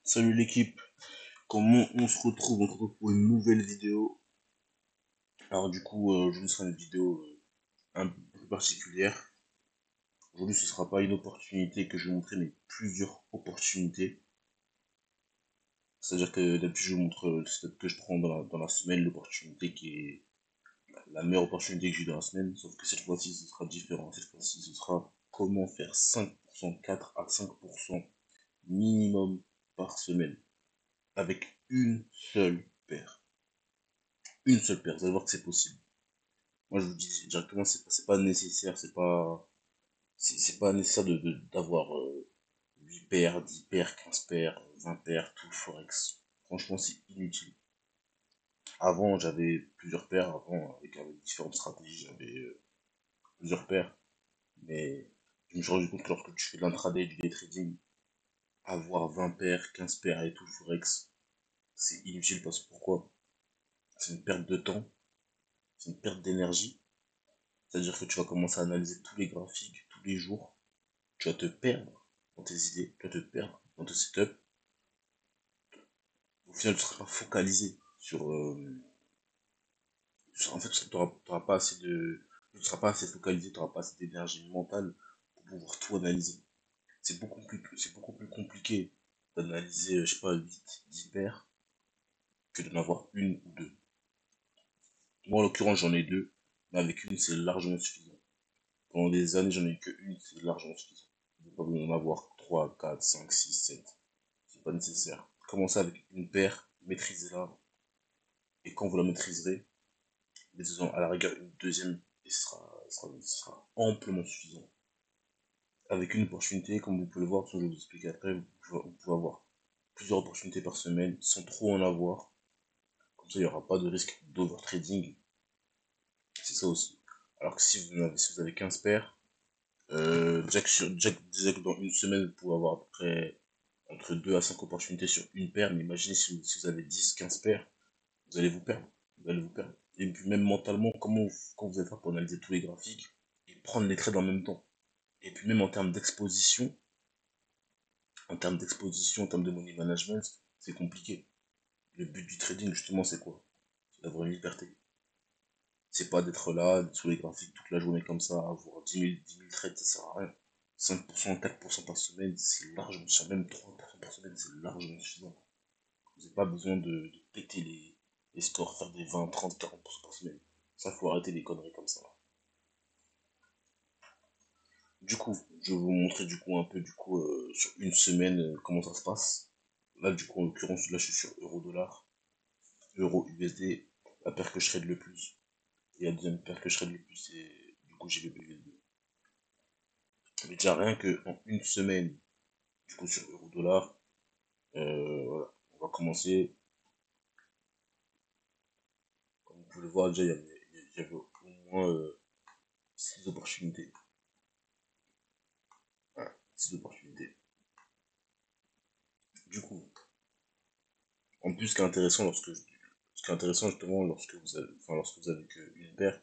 Salut l'équipe, comment on se retrouve? On se retrouve pour une nouvelle vidéo. Alors aujourd'hui ce sera une vidéo un peu plus particulière. Aujourd'hui ce sera pas une opportunité que je vais vous montrer, mais plusieurs opportunités. C'est-à-dire que d'habitude je vous montre le step que je prends dans la semaine, l'opportunité qui est la meilleure opportunité que j'ai dans la semaine. Sauf que cette fois-ci ce sera différent. Cette fois-ci ce sera comment faire 5%, 4 à 5% minimum par semaine avec une seule paire. Une seule paire, vous allez voir que c'est possible. Moi, je vous dis directement, c'est pas nécessaire, c'est pas nécessaire d'avoir 8 paires, 10 paires, 15 paires, 20 paires, tout le forex. Franchement, c'est inutile. Avant, j'avais plusieurs paires, avant, avec différentes stratégies, j'avais plusieurs paires, mais je me suis rendu compte que lorsque tu fais de l'intraday, du day trading, avoir 20 paires, 15 paires et tout le forex, c'est inutile parce que pourquoi? C'est une perte de temps, c'est une perte d'énergie. C'est-à-dire que tu vas commencer à analyser tous les graphiques, tous les jours, tu vas te perdre dans tes idées, tu vas te perdre dans tes setups. Au final, tu seras focalisé en fait, t'auras pas assez tu ne seras pas assez focalisé, tu n'auras pas assez d'énergie mentale pour pouvoir tout analyser. C'est beaucoup plus compliqué d'analyser, je sais pas, 8 10 paires que d'en avoir une ou deux. Moi, en l'occurrence, j'en ai deux, mais avec une, c'est largement suffisant. Pendant des années, j'en ai eu que une, c'est largement suffisant. Je n'ai pas besoin d'en avoir 3 4 5 6 7. C'est pas nécessaire. Commencez avec une paire, maîtrisez-la, et quand vous la maîtriserez, mettez-en à la rigueur une deuxième, et ce sera amplement suffisant. Avec une opportunité, comme vous pouvez le voir, je vais vous expliquer après, vous pouvez avoir plusieurs opportunités par semaine, sans trop en avoir. Comme ça, il n'y aura pas de risque d'overtrading. C'est ça aussi. Alors que si vous avez 15 paires, déjà que dans une semaine, vous pouvez avoir à peu près entre 2 à 5 opportunités sur une paire, mais imaginez si vous avez 10 15 paires, vous allez vous perdre. Vous allez vous perdre. Et puis même mentalement, quand vous allez faire pour analyser tous les graphiques et prendre les trades en même temps. Et puis même en termes de money management, c'est compliqué. Le but du trading, justement, c'est quoi? C'est d'avoir une liberté. C'est pas d'être là, sur les graphiques toute la journée comme ça, avoir 10 000 trades, ça sert à rien. 5%, 4% par semaine, c'est largement, même 3% par semaine, c'est largement suffisant. Vous n'avez pas besoin de péter les scores, faire des 20, 30, 40% par semaine. Ça, faut arrêter les conneries comme ça. Du coup, je vais vous montrer un peu sur une semaine comment ça se passe. Là, en l'occurrence, là, je suis sur euro-dollar, euro-USD, la paire que je trade le plus. Et la deuxième paire que je trade le plus, c'est du coup GBP-USD. Mais déjà, rien que en une semaine, sur euro-dollar, voilà, on va commencer. Comme vous pouvez le voir, déjà, il y avait au moins 6 opportunités. Voilà, 6 opportunités. Du coup, en plus, ce qui est intéressant justement lorsque vous avez qu'une paire,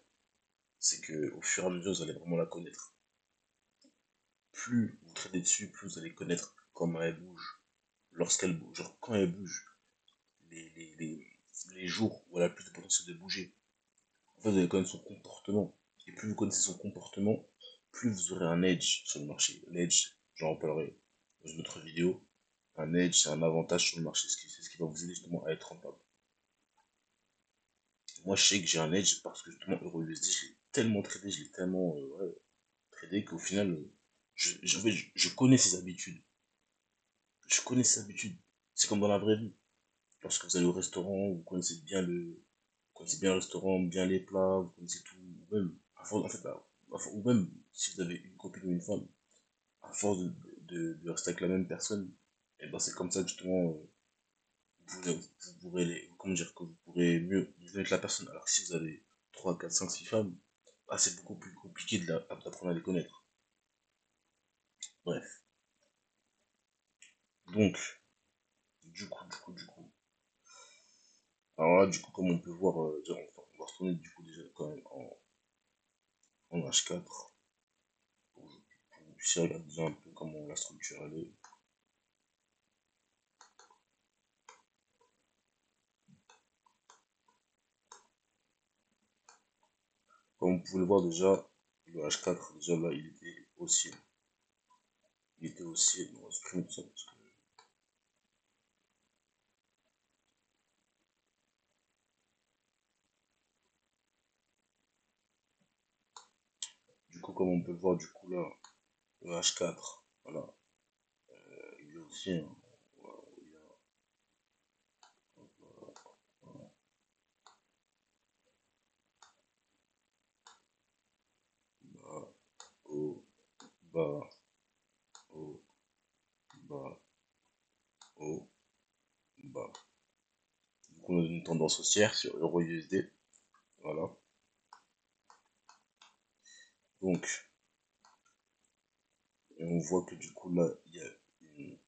c'est que au fur et à mesure, vous allez vraiment la connaître. Plus vous tradez dessus, plus vous allez connaître comment elle bouge, lorsqu'elle bouge, genre quand elle bouge, les, les, les, les jours où elle a le plus de potentiel de bouger. En fait, vous allez connaître son comportement. Et plus vous connaissez son comportement, plus vous aurez un edge sur le marché. L'edge, j'en reparlerai dans une autre vidéo. Un edge, c'est un avantage sur le marché, c'est ce qui va vous aider justement à être rentable. Moi, je sais que j'ai un edge parce que justement, EuroUSD, je l'ai tellement tradé, je l'ai tellement ouais, tradé qu'au final, en fait, je connais ses habitudes. Je connais ses habitudes. C'est comme dans la vraie vie. Lorsque vous allez au restaurant, vous connaissez bien le restaurant, bien les plats, vous connaissez tout. Ou même, en fait, ou même si vous avez une copine ou une femme, à force de rester avec la même personne, et ben c'est comme ça que justement, vous pourrez comment dire, que vous pourrez mieux connaître la personne. Alors que si vous avez 3 4 5 6 femmes, ah, c'est beaucoup plus compliqué d'apprendre à les connaître. Bref. Donc, du coup. Alors là, comme on peut voir, on va retourner déjà quand même en H4 pour que vous puissiez regarder déjà un peu comment la structure elle est. comme vous pouvez le voir déjà, le H4, déjà là, il était haussier. Il était haussier, on va supprimer tout ça parce que du coup, comme on peut le voir, du coup là, le H4, voilà, il est haussier, hein. Voilà, il y a, voilà, bas, haut, bas, haut, bas, haut, bas. Du coup, on a une tendance haussière sur Euro USD. Voilà. Donc, et on voit que du coup là, il y a une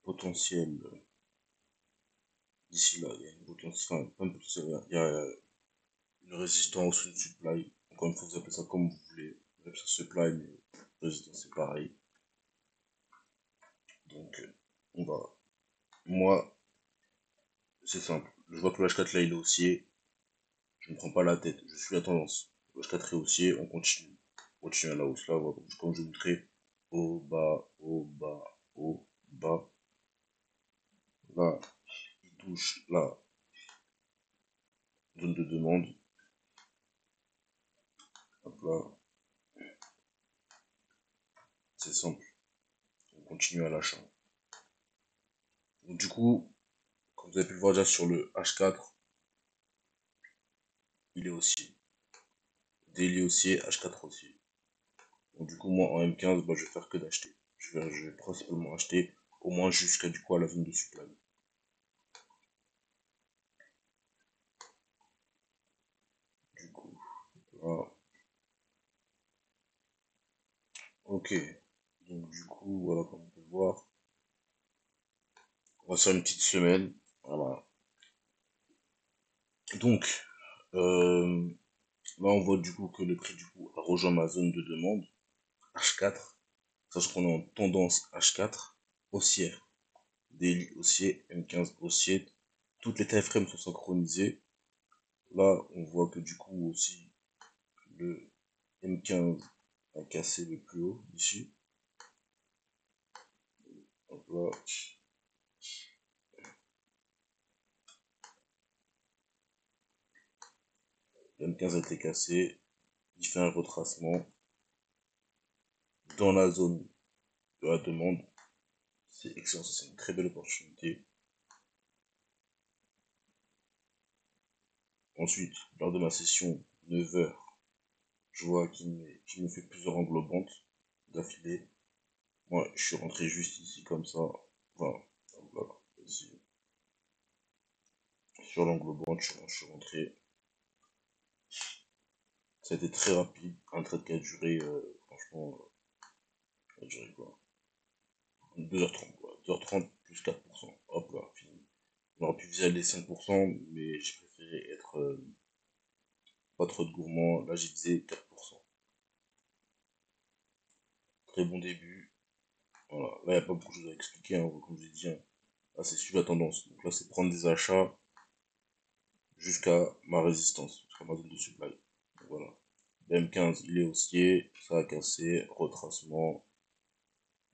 potentielle, ici là, il y a une potentielle, enfin, pas une potentielle, il y a une résistance, une supply. Encore une fois, vous appelez ça comme vous voulez. Vous appelez ça supply, mais résistance c'est pareil. Donc, on va. Moi, c'est simple. Je vois que le H4 là, il est haussier. Je ne prends pas la tête. Je suis la tendance. Le H4 est haussier. On continue. On continue à la hausse là. Voilà. Comme je vous montrais. Haut, bas, haut, bas, haut, bas. Là, il touche la zone de demande. Hop là. C'est simple. On continue à l'achat. Donc, du coup, comme vous avez pu le voir déjà sur le H4, il est haussier. Daily haussier, H4 haussier. Donc, du coup, moi, en M15, bah, je vais faire que d'acheter. Je vais principalement acheter, au moins jusqu'à du coup à la zone de supply. Du coup, voilà. Ok. Donc, du coup, voilà, comme on peut le voir, on va faire une petite semaine. Voilà. Donc, euh, là, on voit du coup que le prix du coup a rejoint ma zone de demande, H4. Sachant qu'on est en tendance H4, haussière. Daily haussier, M15 haussier. Toutes les timeframes sont synchronisées. Là, on voit que du coup aussi, le M15 a cassé le plus haut ici. Donc là, le M15 a été cassé. Il fait un retracement dans la zone de la demande. C'est excellent, c'est une très belle opportunité. Ensuite, lors de ma session 9 heures, je vois qu'il me fait plusieurs englobantes d'affilée. Moi, je suis rentré juste ici comme ça. Enfin, voilà, ici, sur l'englobante, je suis rentré. Ça a été très rapide. Un trade qui a duré, franchement, ça a duré quoi? 2h30, quoi. 2h30 plus 4%. Hop là, fini. On aurait pu viser les 5%, mais j'ai préféré être pas trop de gourmand. Là, j'ai visé 4%. Très bon début. Voilà. Là, il n'y a pas beaucoup de choses à expliquer, hein, comme je l'ai dit, hein. Là, c'est suivre la tendance. Donc là, c'est prendre des achats jusqu'à ma résistance, jusqu'à ma zone de supply. Donc, voilà. BM15, il est haussier, ça a cassé, retracement,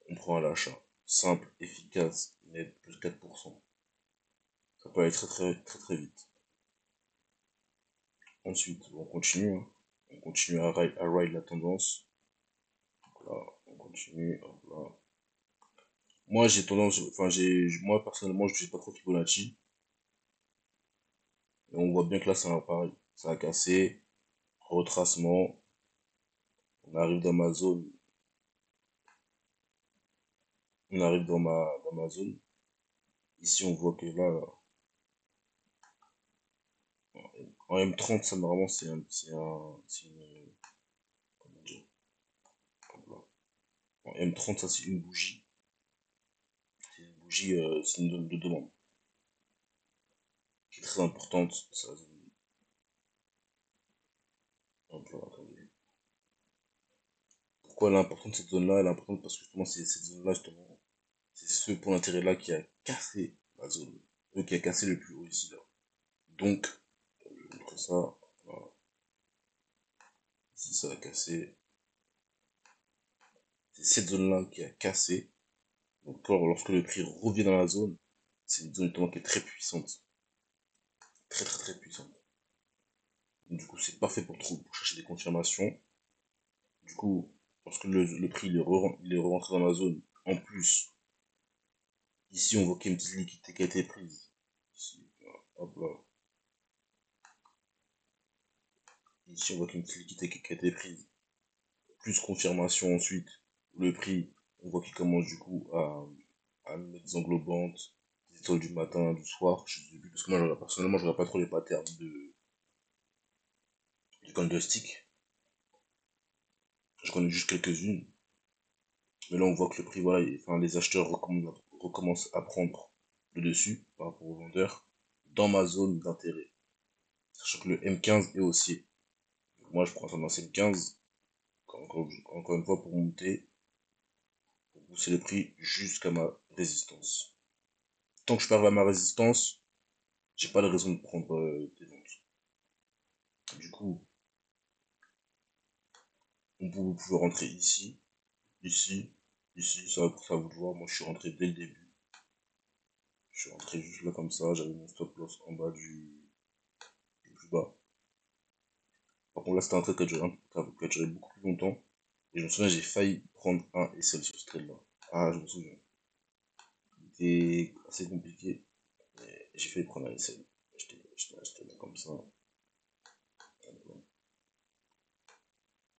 on prend à l'achat. Simple, efficace, net, plus 4%. Ça peut aller très très très très vite. Ensuite, on continue, hein. On continue à ride la tendance. Donc là, on continue, hop là. Moi, j'ai tendance, enfin, moi, personnellement, je suis pas trop Fibonacci. Et on voit bien que là, c'est un pareil. Ça a cassé, retracement. On arrive dans ma zone. On arrive dans ma zone. Ici, on voit que là, en M30, ça, normalement, c'est une, comment dire, hop là. En M30, ça, c'est une bougie. C'est une bougie, c'est une zone de demande qui est très importante. Ça, hop là, attendez. Pourquoi elle est importante cette zone-là? Elle est importante parce que justement, c'est cette zone-là, justement, c'est ce point d'intérêt-là qui a cassé la zone, qui a cassé le plus haut ici, là. Donc, je vais montrer ça, voilà. Ici, ça a cassé. C'est cette zone-là qui a cassé. Donc, lorsque le prix revient dans la zone, c'est une zone justement qui est très puissante. Très, très, très puissante. Donc, du coup, c'est parfait pour chercher des confirmations. Du coup, lorsque le prix il est rentré dans la zone, en plus, ici, on voit qu'il y a une petite liquidité qui a été prise. Ici, hop là. Ici, on voit qu'il y a une petite liquidité qui a été prise. Plus confirmation ensuite. Le prix, on voit qu'il commence du coup à mettre des englobantes, des étoiles du matin, du soir. Je sais plus, parce que moi, personnellement, je regarde pas trop les patterns du candlestick. Je connais juste quelques-unes. Mais là, on voit que le prix, voilà, enfin, les acheteurs recommencent à prendre le dessus par rapport aux vendeurs dans ma zone d'intérêt. Sachant que le M15 est haussier. Donc moi, je prends tendance M15, encore une fois, pour monter, pour pousser le prix jusqu'à ma résistance. Tant que je parle à ma résistance, j'ai pas de raison de prendre des ventes. Du coup, vous pouvez rentrer ici, ici, ici, ça vous de voir. Moi, je suis rentré dès le début. Je suis rentré juste là comme ça, j'avais mon stop loss en bas du plus bas. Par contre, là, c'était un trade qui a duré beaucoup plus longtemps. Et je me souviens, j'ai failli prendre un SL sur ce trade-là. Ah, je me souviens. C'était assez compliqué. Mais j'ai failli prendre un SL. J'étais acheté là comme ça.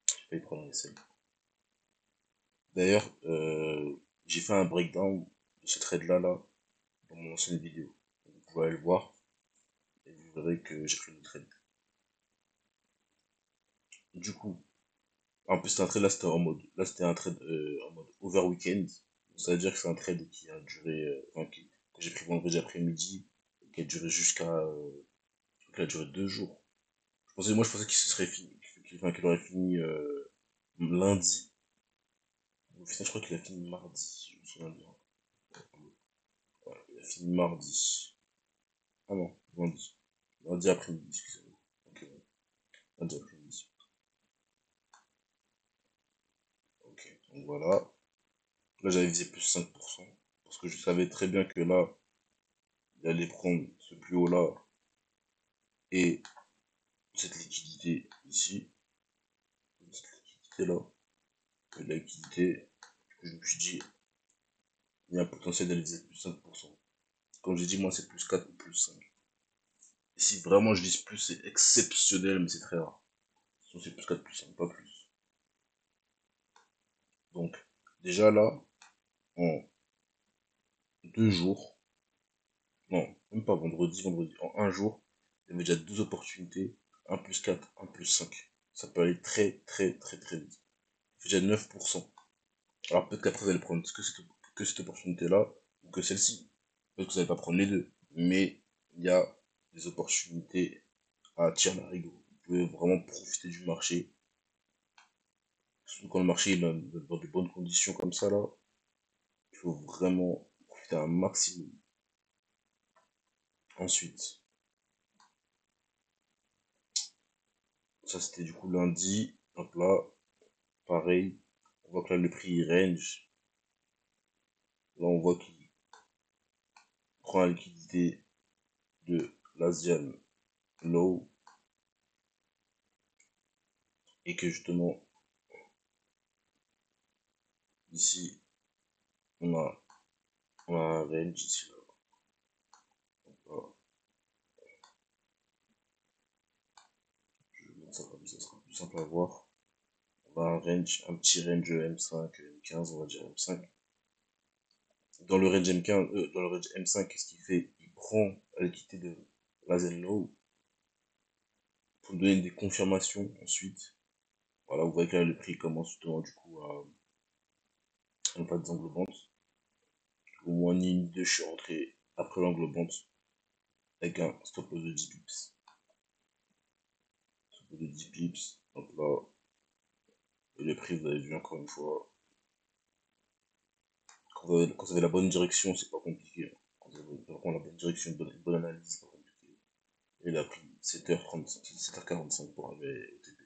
J'ai failli prendre un SL. D'ailleurs, j'ai fait un breakdown de ce trade-là, dans mon ancienne vidéo. Vous pouvez aller le voir. Et vous verrez que j'ai pris le trade. Du coup, en plus, c'était un trade, là, c'était un trade en mode over weekend. C'est-à-dire que c'est un trade qui a duré, enfin, que j'ai pris vendredi après-midi, qui a duré je crois qu'il a duré 2 jours. Moi, je pensais qu'il se serait fini, qu'il aurait fini lundi. Au final, je crois qu'il a fini mardi, je me souviens bien. Voilà, il a fini mardi. Ah non, lundi. Lundi après-midi, excusez-moi. Ok, ouais. Lundi après-midi. Ok, donc voilà. Là, j'avais visé plus 5%. Parce que je savais très bien que là, il allait prendre ce plus haut là et cette liquidité ici. Cette liquidité là. Et la liquidité, je me suis dit, il y a un potentiel d'aller viser plus 5%. Comme j'ai dit, moi, c'est plus 4 ou plus 5. Et si vraiment je vise plus, c'est exceptionnel, mais c'est très rare. Sinon, c'est plus 4 plus 5, pas plus. Donc, déjà là, en 2 jours, non, même pas vendredi, en un jour, il y avait déjà 12 opportunités, un plus 4, un plus 5. Ça peut aller très, très, très, très vite. Ça fait déjà 9%. Alors peut-être qu'après, vous allez prendre que cette opportunité-là, ou que celle-ci. Peut-être que vous n'allez pas prendre les deux. Mais il y a des opportunités à tirer l'arigot. Vous pouvez vraiment profiter du marché. Surtout quand le marché est dans de bonnes conditions comme ça, là, il faut vraiment profiter un maximum. Ensuite, ça c'était du coup lundi. Donc là, pareil, on voit que là le prix il range. Là, on voit qu'il prend la liquidité de l'Asian Low et que justement, ici, on a, on a un range ici. Là. Voilà. Je vais mettre ça comme ça sera plus simple à voir. On a un range, un petit range M5, M15, on va dire M5. Dans le range M15, dans le range M5, qu'est-ce qu'il fait? Il prend la liquidité de l'Asian Low pour donner des confirmations ensuite. Voilà, vous voyez que là, le prix commence justement du coup à ne pas des englobante. Au moins ni une ni deux, je suis rentré après l'englobante avec un stop loss de 10 pips. Stop loss de 10 pips. Donc là, et le prix, vous avez vu encore une fois, quand vous avez la bonne direction, c'est pas compliqué. Hein. Quand vous avez vraiment la bonne direction, une bonne analyse, c'est pas compliqué. Et il a pris 7h35, 7h45 pour arriver au TP.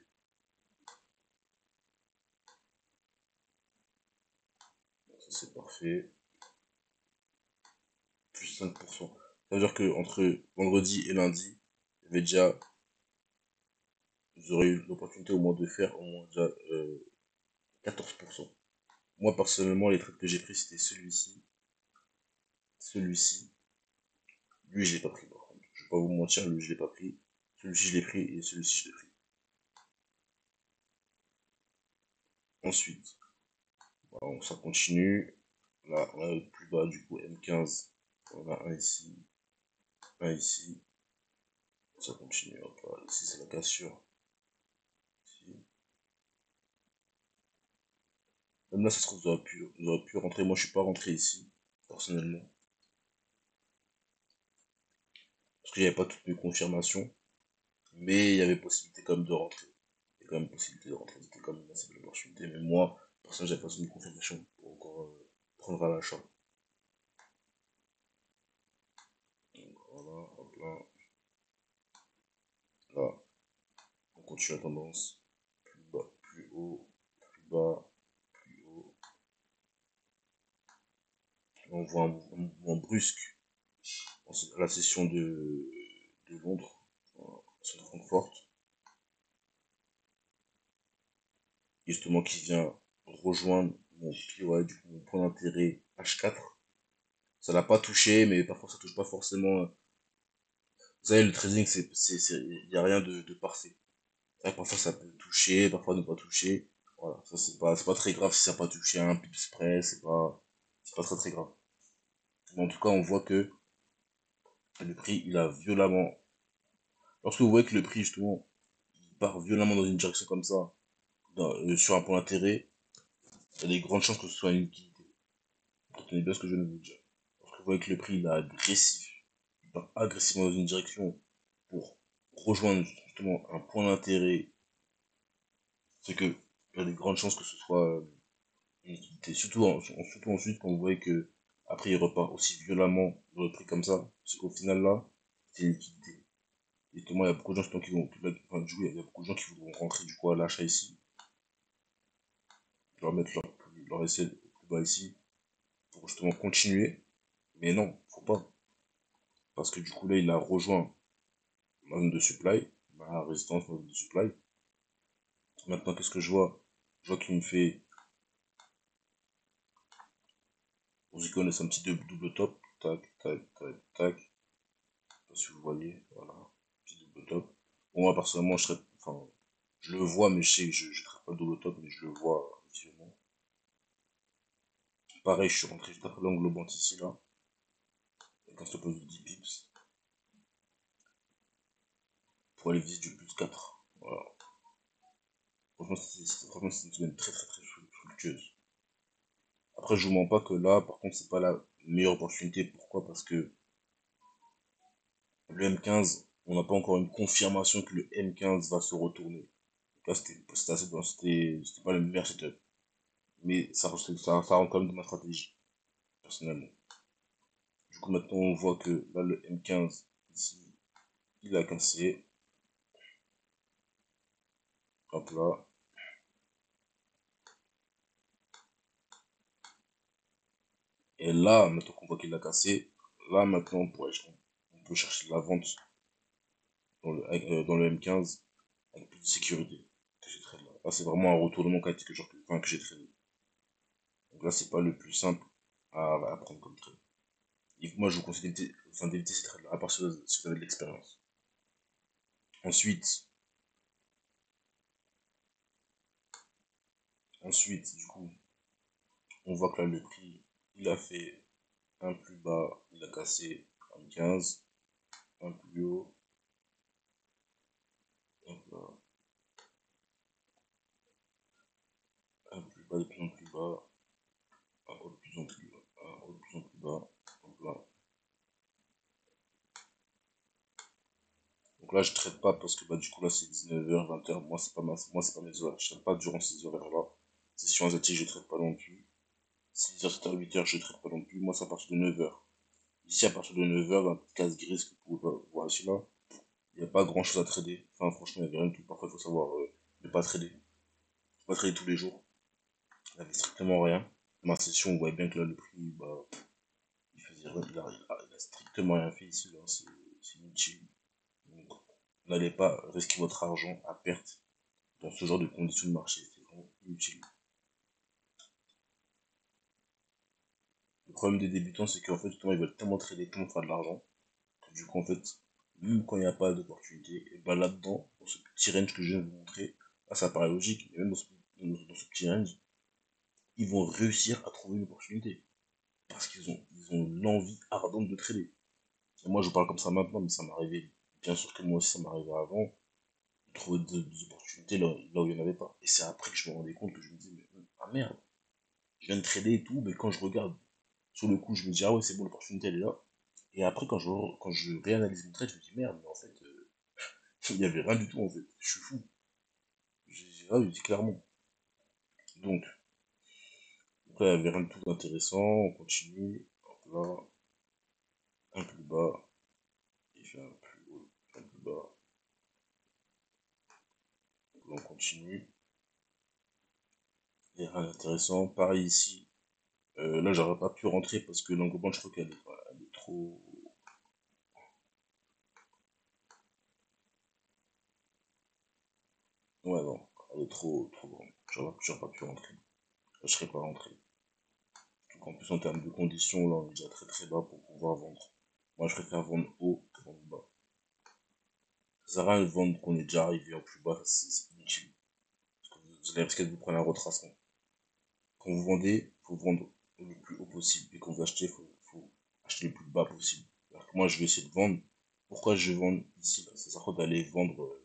Ça, c'est parfait. Plus 5%. Ça veut dire que entre vendredi et lundi, il y avait déjà, vous aurez eu l'opportunité au moins de faire au moins déjà 14%. Moi, personnellement, les trades que j'ai pris, c'était celui-ci. Lui, je l'ai pas pris, par contre. Je vais pas vous mentir, lui, je l'ai pas pris. Celui-ci, je l'ai pris et celui-ci, je l'ai pris. Ensuite, voilà, ça continue. Là, on a le plus bas, du coup, M15. On a un ici, un ici. Ça continue. Hop là. Ici, c'est la cassure. Ici. Même là, ça se trouve, vous aurez pu rentrer. Moi, je suis pas rentré ici, personnellement. Parce qu'il n'y avait pas toutes mes confirmations. Mais il y avait possibilité quand même de rentrer. Il y a quand même possibilité de rentrer. C'était quand même une assez belle opportunité. Mais moi, personnellement, j'avais pas une confirmation pour encore prendre à l'achat. Donc voilà, hop là. Là, on continue la tendance. Plus bas, plus haut, plus bas, plus haut. On voit un mouvement brusque à la session de Londres, sur Francfort, justement qui vient rejoindre mon, ouais, du coup, mon point d'intérêt H4. Ça l'a pas touché, mais parfois ça touche pas forcément. Vous savez, le trading, il n'y a rien de parfait. C'est vrai que parfois ça peut toucher, parfois ne pas toucher. Voilà, ça c'est pas très grave si ça n'a pas touché un pips près, c'est pas très très grave. Mais en tout cas, on voit que le prix, il a violemment. Lorsque vous voyez que le prix, justement, il part violemment dans une direction comme ça, sur un point d'intérêt, il y a des grandes chances que ce soit une liquidité. Retenez bien ce que je viens de vous dire. Lorsque vous voyez que le prix, il est agressif, il part agressivement dans une direction pour rejoindre justement un point d'intérêt, c'est que il y a des grandes chances que ce soit une liquidité. Surtout ensuite, quand vous voyez que après il repart aussi violemment dans le prix comme ça, c'est qu'au final là, c'est une liquidité. Et justement, il y a beaucoup de gens qui vont, enfin, du coup, il y a beaucoup de gens qui voudront rentrer du coup à l'achat ici, leur mettre leur essai le plus bas ici, pour justement continuer. Mais non, faut pas. Parce que du coup, là, il a rejoint ma zone de supply, ma résistance, ma zone de supply. Maintenant, qu'est-ce que je vois? Je vois qu'il me fait, aux icônes, c'est un petit double top. Tac, tac, tac, tac. Je sais pas si vous voyez, voilà. Petit double top. Bon, moi, personnellement, enfin, je le vois, mais je sais que je ne traite pas le double top, mais je le vois visuellement. Pareil, je suis rentré juste après l'angle bant ici, là, avec un stop loss de 10 pips, pour aller viser du plus 4. Voilà. Franchement, c'est une semaine très très très fructueuse. Après, je vous mens pas que là, par contre, c'est pas la meilleure opportunité. Pourquoi? Parce que le M15, on n'a pas encore une confirmation que le M15 va se retourner. Donc là, c'était pas le meilleur setup. Mais ça rentre quand même dans ma stratégie, personnellement. Du coup, maintenant, on voit que là, le M15, ici, il a cassé. Hop là. Et là, maintenant qu'on voit qu'il l'a cassé, là, maintenant, on peut chercher la vente dans le M15 avec plus de sécurité que j'ai trade là. Là, c'est vraiment un retournement qualité que j'ai tradé. Donc là, c'est pas le plus simple à prendre comme trade. Et moi, je vous conseille d'éviter ces trades là, à part si vous avez de l'expérience. Ensuite, du coup, on voit que là, le prix, il a fait un plus bas, il a cassé un 15, un plus haut, hop là, un plus bas, de plus en plus bas, un haut de plus en plus bas, un haut de plus en plus bas, hop là. Donc là, je traite pas parce que bah, du coup, là, c'est 19h, 20h. Moi, c'est pas mes horaires. Je traite pas durant ces horaires-là. Session asiatique, je traite pas non plus. 6h, 7h, 8h, je traite pas non plus. Moi, c'est à partir de 9h. Ici, à partir de 9h, dans la petite case grise que vous pouvez voir ici, là, il n'y a pas grand-chose à trader. Enfin, franchement, il n'y a rien du tout. Parfois, il faut savoir ne pas trader. Faut pas trader tous les jours. Il n'y avait strictement rien. Ma session, on voit bien que là, le prix, bah, il faisait rien, il a strictement rien fait ici, là, c'est inutile. Donc, n'allez pas risquer votre argent à perte dans ce genre de conditions de marché, c'est vraiment inutile. Le problème des débutants, c'est qu'en fait, justement, ils veulent tellement trader, tellement faire de l'argent, que du coup, en fait, même quand il n'y a pas d'opportunité, et bah là-dedans, dans ce petit range que je viens de vous montrer, là, ça paraît logique, mais même dans ce petit range, ils vont réussir à trouver une opportunité. Parce ils ont l'envie ardente de trader. Et moi, je vous parle comme ça maintenant, mais ça m'est arrivé. Bien sûr que moi aussi, ça m'arrivait avant, de trouver des opportunités là où il n'y en avait pas. Et c'est après que je me rendais compte que je me disais, mais ah merde, je viens de trader et tout, mais quand je regarde, sur le coup, je me dis, ah ouais, c'est bon, l'opportunité, elle est là. Et après, quand je réanalyse mon trade, je me dis, merde, mais en fait, il n'y avait rien du tout, en fait. Je suis fou. Je dis clairement. Donc, après, il n'y avait rien de tout intéressant, on continue. Hop là, un plus bas, il fait un plus haut, un plus bas. On continue. Il n'y a rien d'intéressant. Pareil ici. Là, j'aurais pas pu rentrer parce que l'engouement, je crois elle est trop. Ouais, non, elle est trop grande. J'aurais pas pu rentrer. Là, je serais pas rentré. Donc, en plus, en termes de conditions, là, on est déjà très très bas pour pouvoir vendre. Moi, je préfère vendre haut que vendre bas. Ça sert à rien de vendre qu'on est déjà arrivé en plus bas, c'est inutile. Parce que vous allez risquer de vous prendre un retracement. Quand vous vendez, il faut vendre le plus haut possible. Et quand vous achetez, faut acheter le plus bas possible. Alors que moi, je vais essayer de vendre. Pourquoi je vais vendre ici? Ça sert à quoi d'aller vendre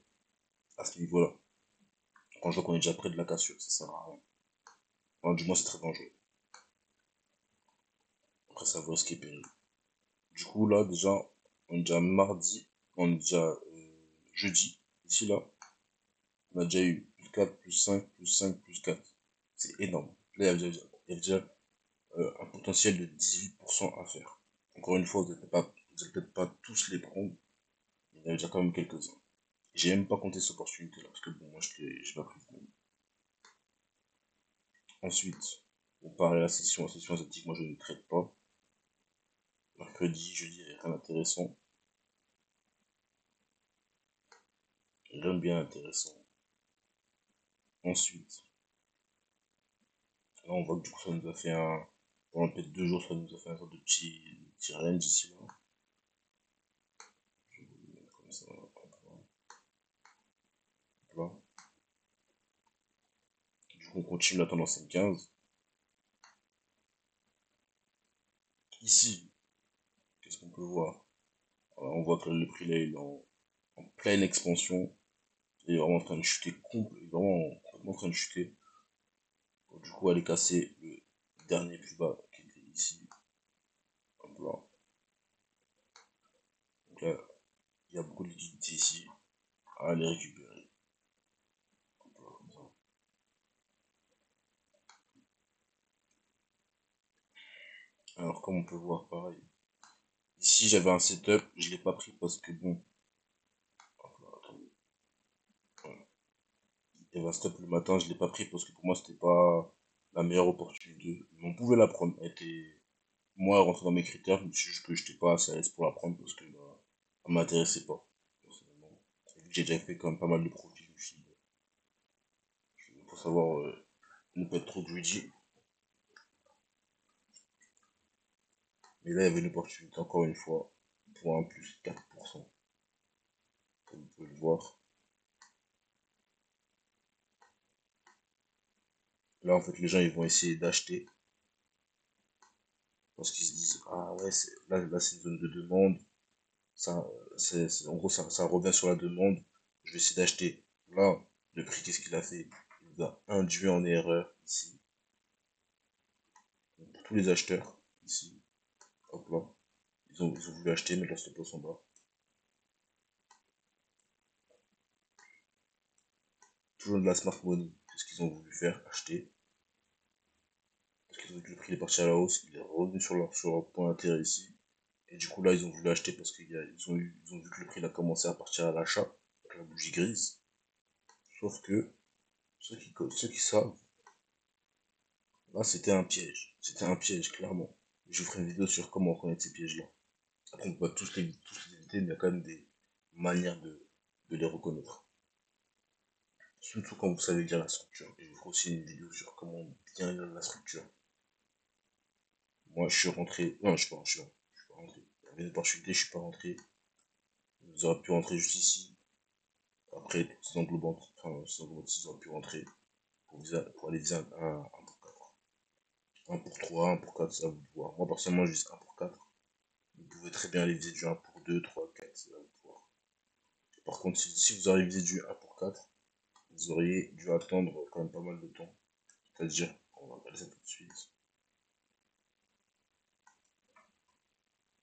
à ce niveau-là? Quand je vois qu'on est déjà près de la cassure, ça sert à rien. Enfin, du moins, c'est très dangereux. Après, ça vaut risquer péril. Du coup, là, déjà, on est déjà mardi. On est déjà jeudi. Ici, là, on a déjà eu plus 4, plus 5, plus 5, plus 4. C'est énorme. Là, il y a déjà un potentiel de 18% à faire. Encore une fois, vous allez peut-être pas tous les prendre. Il y en a déjà quand même quelques-uns. J'ai même pas compté cette opportunité-là, parce que bon, moi, j'ai pas pris. Ensuite, on parle à la session asiatique, moi je ne traite pas. Mercredi, jeudi, rien d'intéressant. Rien de bien intéressant. Ensuite, là on voit que du coup ça nous a fait un. Pendant peut-être 2 jours, ça nous a fait un sorte de petit range ici là. Je vais vous le mettre comme ça. Hop là. Du coup on continue la tendance M15. Ici, qu'est-ce qu'on peut voir? Alors, on voit que le prix là il est en pleine expansion. Il est vraiment en train de chuter vraiment complètement en train de chuter. Donc, du coup, aller casser le dernier plus bas qui était ici. Hop là. Donc là, il y a beaucoup de liquidités ici à aller récupérer. Hop là, comme ça. Alors, comme on peut voir, pareil. Ici, j'avais un setup, je l'ai pas pris parce que bon. Hop là, attendez. Voilà. Il y avait un setup le matin, je l'ai pas pris parce que pour moi, c'était pas la meilleure opportunité. Mais on pouvait la prendre. Elle était, moi, elle rentrait dans mes critères, mais c'est juste que j'étais pas assez à l'aise pour la prendre parce que bah, ça m'intéressait pas. Personnellement. Et vu que j'ai déjà fait quand même pas mal de profits, je me suis dit, il faut savoir ne pas être trop greedy. Mais là, il y avait une opportunité, encore une fois, pour un plus 4%, comme vous pouvez le voir. Là, en fait, les gens, ils vont essayer d'acheter, parce qu'ils se disent, ah ouais, là c'est une zone de demande, ça, en gros, ça revient sur la demande, je vais essayer d'acheter. Là, le prix, qu'est-ce qu'il a fait? Il nous a induit en erreur, ici. Donc, pour tous les acheteurs, ici, hop là, ils ont voulu acheter, mais leur stop loss en bas. Toujours de la smart money, c'est ce qu'ils ont voulu faire, acheter. Parce qu'ils ont vu que le prix est parti à la hausse, il est revenu sur leur point d'intérêt ici. Et du coup là ils ont voulu acheter parce ils ont vu que le prix a commencé à partir à l'achat, avec la bougie grise. Sauf que ceux qui savent, Là, c'était un piège. C'était un piège, clairement. Je vous ferai une vidéo sur comment reconnaître ces pièges-là. Après, on peut pas tous les éviter, mais il y a quand même des manières de les reconnaître. Surtout quand vous savez lire la structure. Et je vous ferai aussi une vidéo sur comment bien lire la structure. Moi, je suis rentré. Non, je suis pas rentré. Il y avait une opportunité, je suis pas rentré. Vous aurez pu rentrer juste ici. Après, ces englobantes, enfin, ces englobantes, ils auraient pu rentrer pour aller viser un pour 4. Un pour 3, un pour 4, c'est à vous de voir. Moi, personnellement, je vise un pour 4. Vous pouvez très bien aller viser du un pour 2, 3, 4, c'est à vous de voir. Par contre, si vous arrivez viser du un pour 4, vous auriez dû attendre quand même pas mal de temps. C'est-à-dire, on va regarder ça tout de suite,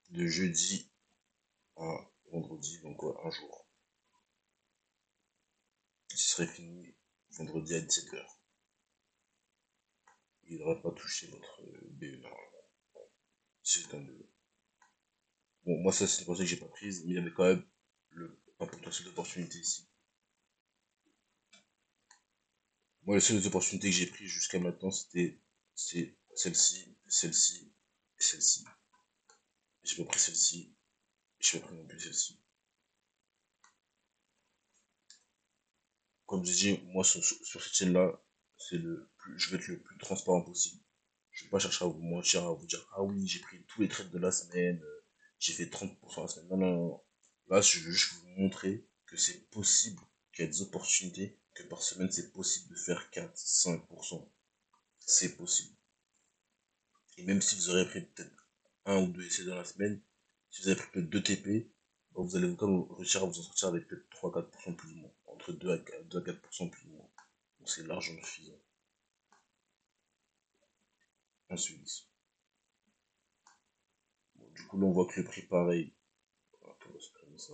de jeudi à vendredi, donc ouais, un jour. Ce serait fini vendredi à 17h. Il n'aurait pas touché votre BE normalement. C'est un BE. Bon, moi, ça, c'est une pensée que j'ai pas prise, mais il y avait quand même un potentiel d'opportunité ici. Moi, les seules opportunités que j'ai prises jusqu'à maintenant, c'est celle-ci, celle-ci et celle-ci. J'ai pas pris celle-ci, j'ai pas pris non plus celle-ci. Comme je dis, moi, sur cette chaîne-là, je vais être le plus transparent possible. Je vais pas chercher à vous mentir, à vous dire, ah oui, j'ai pris tous les trades de la semaine, j'ai fait 30% la semaine. Non, non, non. Là, je veux juste vous montrer que c'est possible, qu'il y a des opportunités, que par semaine, c'est possible de faire 4, 5%. C'est possible. Et même si vous aurez pris peut-être un ou deux essais dans la semaine, si vous avez pris peut-être 2 TP, bah, vous allez quand même réussir à vous en sortir avec peut-être 3-4% plus ou moins. Entre 2 à 4% plus ou moins. Donc c'est largement suffisant. Ensuite, bon, du coup là on voit que le prix pareil. Attends, on va supprimer ça.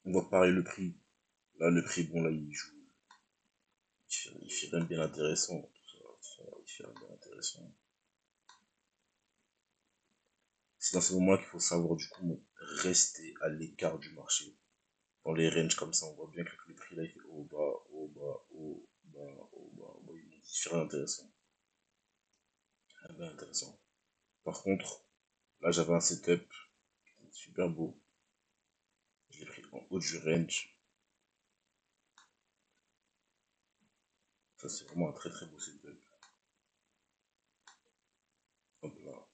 On voit pareil le prix. Là le prix, bon là il joue. Il fait rien de bien intéressant. Il fait rien de bien intéressant. C'est dans ce moment qu'il faut savoir du coup rester à l'écart du marché. Dans les ranges comme ça, on voit bien que le prix là il fait haut, bas, haut, bas, haut, bas, haut, bas, haut, bas. Il fait rien d'intéressant. Rien de bien intéressant. Par contre, là j'avais un setup super beau. Je l'ai pris en haut du range. Ça c'est vraiment un très très beau setup. Hop là.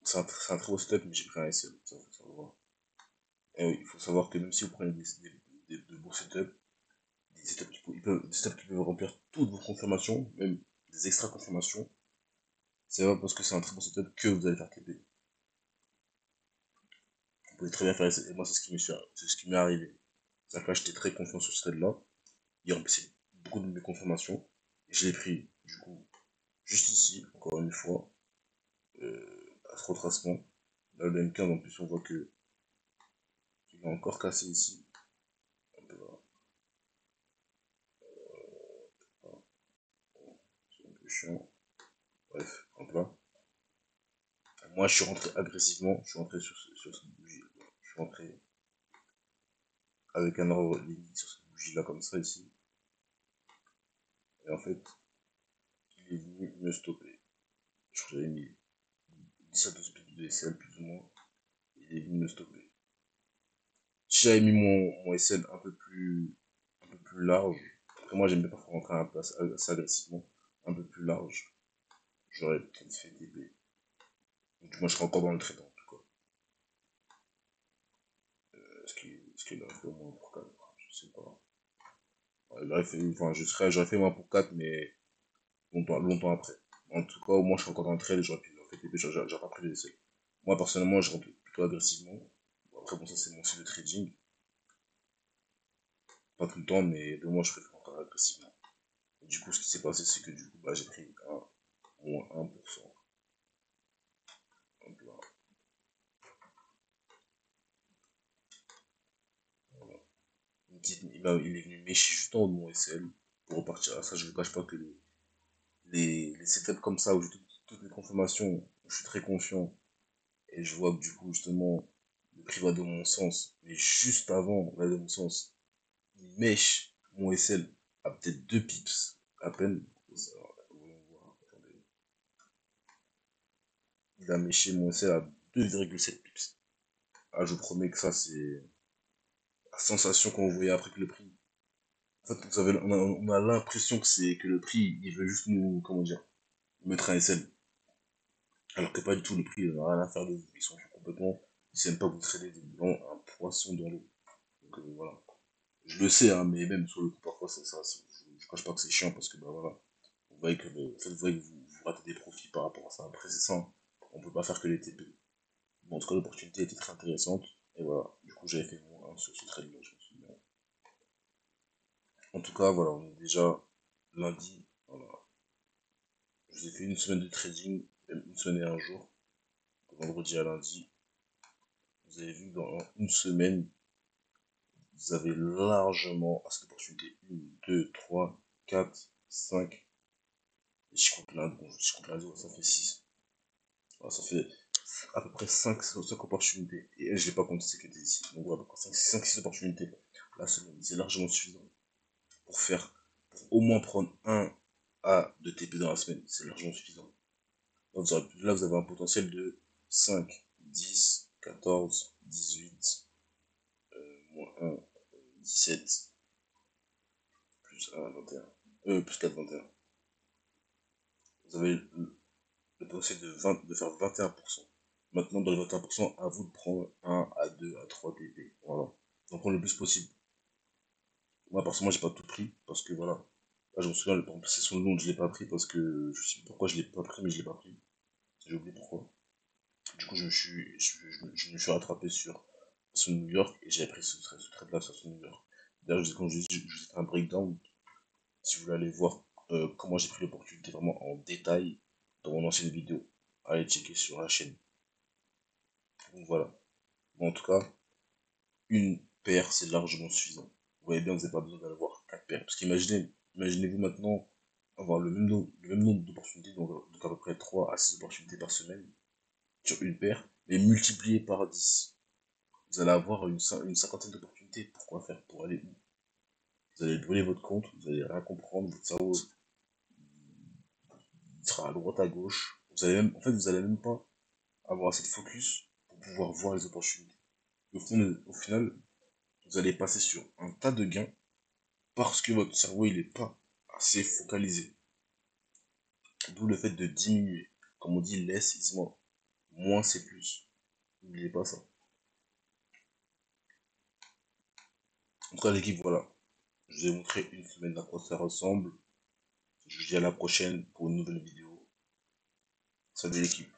C'est un très beau setup, mais j'ai pris un SL. Ça faut savoir. Et oui, il faut savoir que même si vous prenez de beaux setups, des setups qui peuvent remplir toutes vos confirmations, même des extra confirmations, c'est pas parce que c'est un très bon setup que vous allez faire TP. Vous pouvez très bien faire et moi c'est ce qui m'est arrivé. C'est-à-dire que là j'étais très confiant sur ce trade-là, il remplissait beaucoup de mes confirmations, et je l'ai pris du coup juste ici, encore une fois, à ce retracement. Là le M15 en plus on voit que il a encore cassé ici. Un peu là, c'est un peu chiant. Bref, hop là. Moi, je suis rentré agressivement, je suis rentré sur cette bougie. Je suis rentré avec un ordre limite sur cette bougie-là, comme ça, ici. Et en fait, il est venu me stopper. Je crois que j'avais mis 17 de speed de SL, plus ou moins. Il est venu me stopper. Si j'avais mis mon SL un peu plus large, après moi, j'aime bien parfois rentrer à la place assez agressivement, un peu plus large, j'aurais peut-être fait TP. Donc, moi, je serais encore dans le trade, en tout cas. Est-ce qu'il aurait fait au moins pour 4? Je sais pas. Ouais, enfin, j'aurais fait moins pour 4, mais longtemps après. En tout cas, au moins, je suis encore dans le trade et j'aurais pu en fait, j'aurais pas pris les essais. Moi, personnellement, je rentre plutôt agressivement. Bon, après, bon, ça, c'est mon style de trading. Pas tout le temps, mais de moi, je préfère encore agressivement. Et du coup, ce qui s'est passé, c'est que du coup, bah, j'ai pris moins 1%. Donc là, voilà. Il est venu méchier juste en haut de mon SL pour repartir. Ça, je ne vous cache pas que les setups comme ça, où j'ai toutes les confirmations, où je suis très confiant, et je vois que du coup, justement, le prix va dans mon sens. Mais juste avant, va dans mon sens, il mèche mon SL à peut-être 2 pips à peine. Voyons voir, attendez. Il a méché mon SL à 2,7 pips. Ah, je vous promets que ça, c'est la sensation qu'on voyait après que le prix. En fait, on a l'impression que c'est que le prix, il veut juste nous, comment dire, mettre un SL. Alors que pas du tout, le prix, il n'a rien à faire de vous. Ils sont complètement, ils s'aiment pas vous trader devant un poisson dans l'eau. Donc voilà. Je le sais, hein, mais même sur le coup, parfois, c'est ça. Je cache pas que c'est chiant parce que, bah voilà. Vous voyez que, en fait, vous voyez que vous ratez des profits par rapport à ça. Après, c'est ça, hein. On peut pas faire que les TP. Bon, en tout cas, l'opportunité était très intéressante. Et voilà. Du coup, j'avais fait mon 1 sur ce trade-là. Je me suis dit, en tout cas, voilà, on est déjà lundi. Voilà. Je vous ai fait une semaine de trading, même une semaine et un jour. De vendredi à lundi. Vous avez vu, dans une semaine, vous avez largement à cette opportunité. 1, 2, 3, 4, 5. Et je compte lundi, bon, je compte lundi, ouais, ça fait 6. Voilà, ça fait à peu près 5 opportunités. Et elle, je l'ai pas compté, c'est qu'elle était ici. Donc voilà, à peu près 5-6 opportunités. Là, c'est largement suffisant pour faire, pour au moins prendre un A de TP dans la semaine. C'est largement suffisant. Donc, là, vous avez un potentiel de 5, 10, 14, 18, moins 1, 17, plus 1, 21. Plus 4, 21. Vous avez le potentiel de faire 21%. Maintenant, dans les 21%, à vous de prendre 1 à 2 à 3 TP. Voilà. Donc, prendre le plus possible. Moi, personnellement, j'ai pas tout pris parce que voilà. Là, je me souviens, par exemple, session de Londres, je l'ai pas pris parce que je sais pas pourquoi je l'ai pas pris, mais je l'ai pas pris. J'ai oublié pourquoi. Du coup, je me suis rattrapé sur New York et j'ai pris ce trade-là sur New York. D'ailleurs, comme je vous dis, je vous ai fait un breakdown. Si vous voulez aller voir comment j'ai pris l'opportunité vraiment en détail dans mon ancienne vidéo, allez checker sur la chaîne. Donc voilà. Bon, en tout cas, une paire, c'est largement suffisant. Vous voyez bien que vous n'avez pas besoin d'avoir 4 paires. Parce imaginez-vous maintenant avoir le même nombre d'opportunités, donc à peu près 3 à 6 opportunités par semaine sur une paire, mais multiplié par 10. Vous allez avoir une cinquantaine d'opportunités. Pourquoi faire? Pour aller où? Vous allez brûler votre compte, vous allez rien comprendre, votre cerveau il sera à droite à gauche. En fait, vous allez même pas avoir assez de focus pour pouvoir voir les opportunités. Au final, vous allez passer sur un tas de gains parce que votre cerveau il est pas assez focalisé. D'où le fait de diminuer. Comme on dit, less is more. Moins c'est plus. N'oubliez pas ça. En tout cas, l'équipe, voilà. Je vous ai montré une semaine à quoi ça ressemble. Je vous dis à la prochaine pour une nouvelle vidéo. Salut l'équipe.